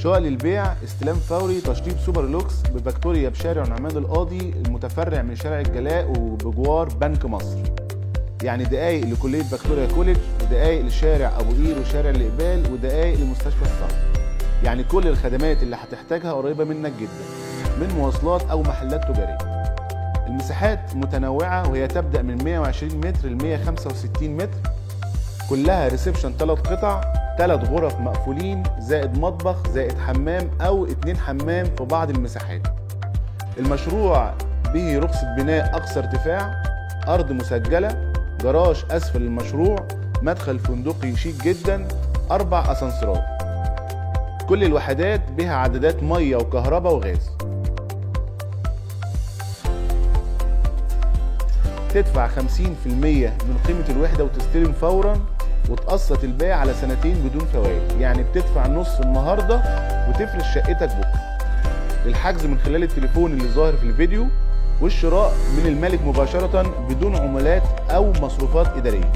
شقق للبيع، استلام فوري، تشطيب سوبر لوكس بفاكتوريا بشارع نعمان القاضي المتفرع من شارع الجلاء وبجوار بنك مصر. يعني دقايق لكلية فاكتوريا كوليدج، ودقايق لشارع أبو قير وشارع الإقبال، ودقايق لمستشفى الصقر. يعني كل الخدمات اللي هتحتاجها قريبة منك جدا، من مواصلات أو محلات تجارية. المساحات متنوعة وهي تبدأ من 120 متر ل 165 متر، كلها ريسبشن 3 قطع، 3 غرف مقفولين زائد مطبخ زائد حمام أو 2 حمام في بعض المساحات. المشروع به رخصة بناء أقصى ارتفاع، أرض مسجلة، جراج أسفل المشروع، مدخل فندقي شيك جدا، 4 أسانسيرات. كل الوحدات بها عدادات مية وكهرباء وغاز. تدفع 50% من قيمة الوحدة وتستلم فورا، وتقسط البيع على 2 سنين بدون فوائد. يعني بتدفع نص النهاردة وتفرش شقتك بكرة. الحجز من خلال التليفون اللي ظاهر في الفيديو، والشراء من المالك مباشرة بدون عمولات أو مصروفات إدارية.